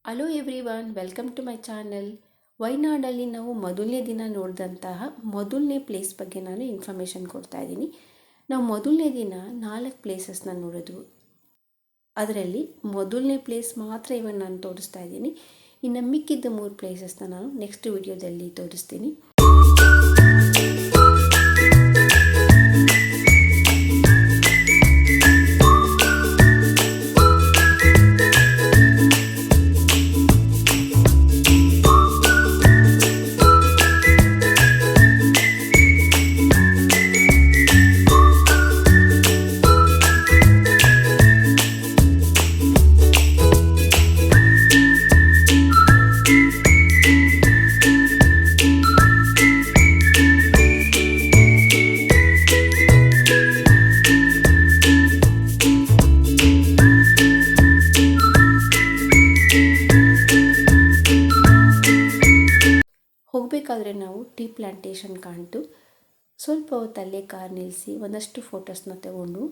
Hello everyone, welcome to my channel. ವಯನಾಡಲ್ಲಿ ನಾವು ಮೊದಲನೇ ದಿನ ನೋಡಿದಂತಹ ಮೊದಲನೇ ಪ್ಲೇಸ್ ಬಗ್ಗೆ ನಾನು ಇನ್ಫಾರ್ಮೇಷನ್ ಕೊಡ್ತಾ ಇದ್ದೀನಿ. ನಾವು ಮೊದಲನೇ ದಿನ 4 ಪ್ಲೇಸಸ್ನ ನೋಡಿದ್ವು. ಅದರಲ್ಲಿ ಮೊದಲನೇ ಪ್ಲೇಸ್ ಮಾತ್ರ ಇವಾಗ ನಾನು ತೋರಿಸ್ತಾ ಇದ್ದೀನಿ. ಇನ್ನು ಮಿಕ್ಕಿದ್ದ 3 ಪ್ಲೇಸಸ್ನ ನಾನು ನೆಕ್ಸ್ಟ್ ವಿಡಿಯೋದಲ್ಲಿ ತೋರಿಸ್ತೀನಿ. ಹೋಗಬೇಕಾದ್ರೆ ನಾವು ಟೀ ಪ್ಲಾಂಟೇಶನ್ ಕಾಣ್ತು. ಸ್ವಲ್ಪ ಹೊತ್ತಲ್ಲೇ ಕಾರ್ ನಿಲ್ಲಿಸಿ ಒಂದಷ್ಟು ಫೋಟೋಸ್ನ ತಗೊಂಡು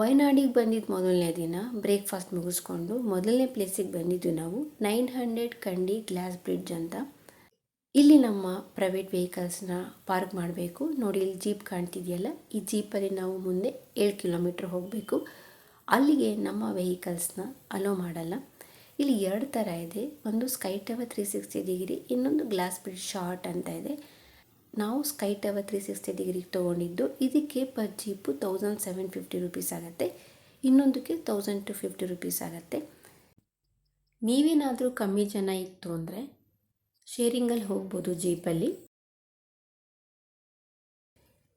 ವಯನಾಡಿಗೆ ಬಂದಿದ್ದು ಮೊದಲನೇ ದಿನ ಬ್ರೇಕ್ಫಾಸ್ಟ್ ಮುಗಿಸ್ಕೊಂಡು ಮೊದಲನೇ ಪ್ಲೇಸಿಗೆ ಬಂದಿದ್ದು ನಾವು 900 ಕಂಡಿ ಗ್ಲಾಸ್ ಬ್ರಿಡ್ಜ್ ಅಂತ. ಇಲ್ಲಿ ನಮ್ಮ ಪ್ರೈವೇಟ್ ವೆಹಿಕಲ್ಸ್ನ ಪಾರ್ಕ್ ಮಾಡಬೇಕು. ನೋಡಿ, ಇಲ್ಲಿ ಜೀಪ್ ಕಾಣ್ತಿದೆಯಲ್ಲ, ಈ ಜೀಪಲ್ಲಿ ನಾವು ಮುಂದೆ 7 ಕಿಲೋಮೀಟ್ರ್ ಹೋಗಬೇಕು. ಅಲ್ಲಿಗೆ ನಮ್ಮ ವೆಹಿಕಲ್ಸ್ನ ಅಲೋ ಮಾಡಲ್ಲ. ಇಲ್ಲಿ 2 ಥರ ಇದೆ. ಒಂದು ಸ್ಕೈ ಟವರ್ 360 ಡಿಗ್ರಿ, ಇನ್ನೊಂದು ಗ್ಲಾಸ್ ಬ್ರಿಡ್ಜ್ ಶಾರ್ಟ್ ಅಂತ ಇದೆ. ನಾವು ಸ್ಕೈ ಟವರ್ 360 ಡಿಗ್ರಿಗೆ ತೊಗೊಂಡಿದ್ದು. ಇದಕ್ಕೆ ಪರ್ ಜೀಪು 1750 ರುಪೀಸ್ ಆಗುತ್ತೆ. ಇನ್ನೊಂದಕ್ಕೆ 1250 ರುಪೀಸ್ ಆಗುತ್ತೆ. ನೀವೇನಾದರೂ ಕಮ್ಮಿ ಜನ ಇತ್ತು ಅಂದರೆ ಶೇರಿಂಗಲ್ಲಿ ಹೋಗ್ಬೋದು ಜೀಪಲ್ಲಿ.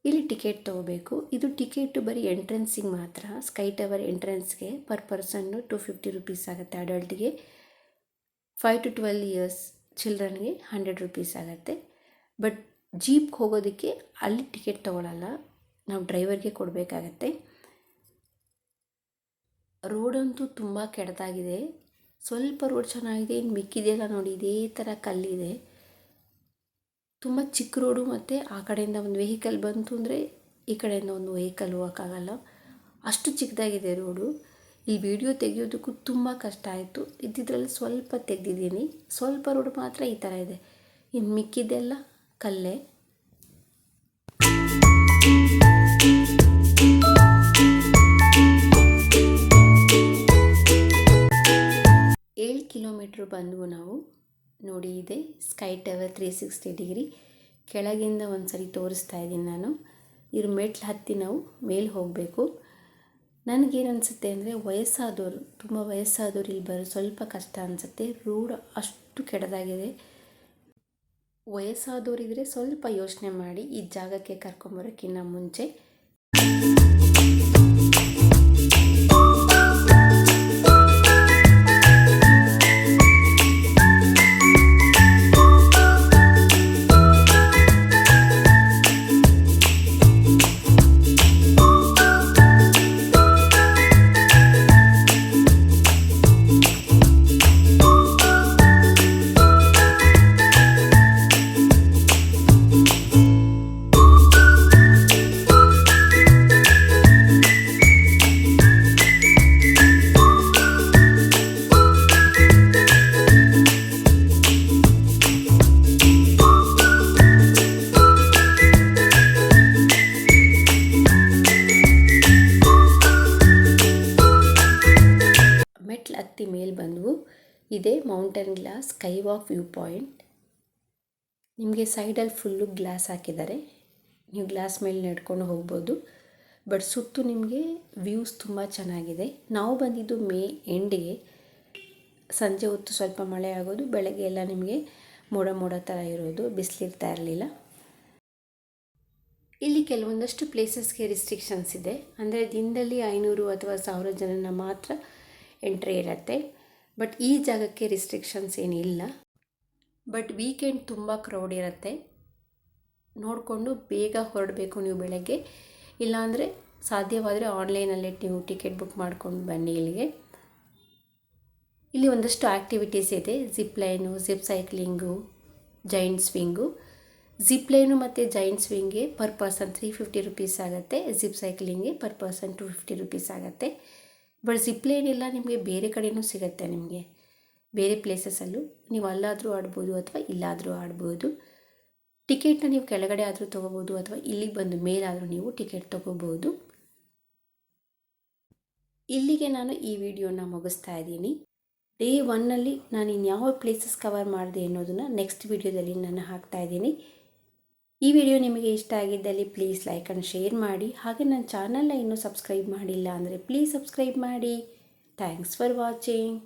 ಇಲ್ಲಿ ಟಿಕೆಟ್ ತೊಗೋಬೇಕು. ಇದು ಟಿಕೆಟು ಬರೀ ಎಂಟ್ರೆನ್ಸಿಗೆ ಮಾತ್ರ. ಸ್ಕೈ ಟವರ್ ಎಂಟ್ರೆನ್ಸ್ಗೆ ಪರ್ ಪರ್ಸನ್ನು 250 ರುಪೀಸ್ ಆಗುತ್ತೆ. ಅಡಲ್ಟ್ಗೆ 5 to 12 ಇಯರ್ಸ್, ಚಿಲ್ಡ್ರನ್ಗೆ 100 ರುಪೀಸ್ ಆಗುತ್ತೆ. ಬಟ್ ಜೀಪ್ಗೆ ಹೋಗೋದಕ್ಕೆ ಅಲ್ಲಿ ಟಿಕೆಟ್ ತೊಗೊಳಲ್ಲ, ನಾವು ಡ್ರೈವರ್ಗೆ ಕೊಡಬೇಕಾಗತ್ತೆ. ರೋಡಂತೂ ತುಂಬ ಕೆಟ್ಟದಾಗಿದೆ. ಸ್ವಲ್ಪ ರೋಡ್ ಚೆನ್ನಾಗಿದೆ, ಇನ್ನು ಮಿಕ್ಕಿದೆಲ್ಲ ನೋಡಿ ಇದೇ ಥರ ಕಲ್ಲಿದೆ. ತುಂಬ ಚಿಕ್ಕ ರೋಡು, ಮತ್ತು ಆ ಕಡೆಯಿಂದ ಒಂದು ವೆಹಿಕಲ್ ಬಂತು ಅಂದರೆ ಈ ಕಡೆಯಿಂದ ಒಂದು ವೆಹಿಕಲ್ ಹೋಗೋಕ್ಕಾಗಲ್ಲ, ಅಷ್ಟು ಚಿಕ್ಕದಾಗಿದೆ ರೋಡು. ಈ ವಿಡಿಯೋ ತೆಗೆಯೋದಕ್ಕೂ ತುಂಬ ಕಷ್ಟ ಆಯಿತು. ಇದ್ದಿದ್ರಲ್ಲಿ ಸ್ವಲ್ಪ ತೆಗೆದಿದ್ದೀನಿ. ಸ್ವಲ್ಪ ರೋಡ್ ಮಾತ್ರ ಈ ಥರ ಇದೆ, ಇನ್ನು ಮಿಕ್ಕಿದೆಲ್ಲ ಕಲ್ಲೇ. 7 ಕಿಲೋಮೀಟ್ರ್ ಬಂದವು ನಾವು. ನೋಡಿ, ಇದೆ ಸ್ಕೈ ಟವರ್ 360 ಡಿಗ್ರಿ. ಕೆಳಗಿಂದ ಒಂದು ಸರಿ ತೋರಿಸ್ತಾ ಇದ್ದೀನಿ ನಾನು. ಇವ್ರ ಮೆಟ್ಲು ಹತ್ತಿ ನಾವು ಮೇಲೆ ಹೋಗಬೇಕು. ನನಗೇನು ಅನಿಸುತ್ತೆ ಅಂದರೆ, ವಯಸ್ಸಾದವರು, ತುಂಬ ವಯಸ್ಸಾದವರು ಇಲ್ಲಿ ಬರೋ ಸ್ವಲ್ಪ ಕಷ್ಟ ಅನಿಸುತ್ತೆ. ರೋಡ್ ಅಷ್ಟು ಕೆಟ್ಟದಾಗಿದೆ. ವಯಸ್ಸಾದವರಿದ್ರೆ ಸ್ವಲ್ಪ ಯೋಚನೆ ಮಾಡಿ ಈ ಜಾಗಕ್ಕೆ ಕರ್ಕೊಂಬರೋಕ್ಕಿಂತ ಮುಂಚೆ. ಹತ್ತಿ ಮೇಲೆ ಬಂದವು. ಇದೇ mountain glass sky walk view point. ನಿಮಗೆ ಸೈಡಲ್ಲಿ ಫುಲ್ಲು ಗ್ಲಾಸ್ ಹಾಕಿದ್ದಾರೆ. ನೀವು ಗ್ಲಾಸ್ ಮೇಲೆ ನಡ್ಕೊಂಡು ಹೋಗ್ಬೋದು. ಬಟ್ ಸುತ್ತು ನಿಮಗೆ ವ್ಯೂಸ್ ತುಂಬ ಚೆನ್ನಾಗಿದೆ. ನಾವು ಬಂದಿದ್ದು ಮೇ ಎಂಡಿಗೆ. ಸಂಜೆ ಹೊತ್ತು ಸ್ವಲ್ಪ ಮಳೆ ಆಗೋದು, ಬೆಳಗ್ಗೆ ಎಲ್ಲ ನಿಮಗೆ ಮೋಡ ಮೋಡ ಥರ ಇರೋದು, ಬಿಸಿಲಿರ್ತಾ ಇರಲಿಲ್ಲ. ಇಲ್ಲಿ ಕೆಲವೊಂದಷ್ಟು ಪ್ಲೇಸಸ್ಗೆ ರಿಸ್ಟ್ರಿಕ್ಷನ್ಸ್ ಇದೆ. ಅಂದರೆ ದಿನದಲ್ಲಿ 500 ಅಥವಾ 1000 ಜನನ ಮಾತ್ರ ಎಂಟ್ರಿ ಇರುತ್ತೆ. ಬಟ್ ಈ ಜಾಗಕ್ಕೆ ರಿಸ್ಟ್ರಿಕ್ಷನ್ಸ್ ಏನಿಲ್ಲ. ಬಟ್ ವೀಕೆಂಡ್ ತುಂಬ ಕ್ರೌಡ್ ಇರುತ್ತೆ, ನೋಡಿಕೊಂಡು ಬೇಗ ಹೊರಡಬೇಕು ನೀವು ಬೆಳಗ್ಗೆ. ಇಲ್ಲಾಂದರೆ ಸಾಧ್ಯವಾದರೆ ಆನ್ಲೈನಲ್ಲೇ ನೀವು ಟಿಕೆಟ್ ಬುಕ್ ಮಾಡ್ಕೊಂಡು ಬನ್ನಿ ಇಲ್ಲಿಗೆ. ಇಲ್ಲಿ ಒಂದಷ್ಟು ಆ್ಯಕ್ಟಿವಿಟೀಸ್ ಇದೆ, zip line, zip cycling, giant swing. Zip line ಮತ್ತು ಜೈಂಟ್ ಸ್ವಿಂಗ್ಗೆ ಪರ್ ಪರ್ಸನ್ 350 ರುಪೀಸ್ ಆಗುತ್ತೆ, ಜಿಪ್ ಸೈಕ್ಲಿಂಗ್ಗೆ ಪರ್ ಪರ್ಸನ್ 250 ರುಪೀಸ್ ಆಗುತ್ತೆ. ಬಟ್ ಜಿಪ್ ಲೈನ್ ಎಲ್ಲ ನಿಮಗೆ ಬೇರೆ ಕಡೆಯೂ ಸಿಗುತ್ತೆ, ನಿಮಗೆ ಬೇರೆ ಪ್ಲೇಸಸಲ್ಲೂ ನೀವು ಅಲ್ಲಾದರೂ ಆಡ್ಬೋದು ಅಥವಾ ಇಲ್ಲಾದರೂ ಆಡ್ಬೋದು. ಟಿಕೆಟ್ನ ನೀವು ಕೆಳಗಡೆ ಆದರೂ ತೊಗೋಬೋದು ಅಥವಾ ಇಲ್ಲಿಗೆ ಬಂದು ಮೇಲಾದರೂ ನೀವು ಟಿಕೆಟ್ ತೊಗೋಬೋದು. ಇಲ್ಲಿಗೆ ನಾನು ಈ ವಿಡಿಯೋನ ಮುಗಿಸ್ತಾ ಇದ್ದೀನಿ. ಡೇ 1ನಲ್ಲಿ ನಾನು ಇನ್ಯಾವ ಪ್ಲೇಸಸ್ ಕವರ್ ಮಾಡಿದೆ ಅನ್ನೋದನ್ನು ನೆಕ್ಸ್ಟ್ ವಿಡಿಯೋದಲ್ಲಿ ನಾನು ಹಾಕ್ತಾ ಇದ್ದೀನಿ. ಈ ವಿಡಿಯೋ ನಿಮಗೆ ಇಷ್ಟ ಆಗಿದ್ದಲ್ಲಿ ಪ್ಲೀಸ್ ಲೈಕ್ ಆ್ಯಂಡ್ ಶೇರ್ ಮಾಡಿ. ಹಾಗೆ ನನ್ನ ಚಾನಲ್ನ ಇನ್ನೂ ಸಬ್ಸ್ಕ್ರೈಬ್ ಮಾಡಿಲ್ಲ ಅಂದರೆ ಪ್ಲೀಸ್ ಸಬ್ಸ್ಕ್ರೈಬ್ ಮಾಡಿ. Thanks for watching.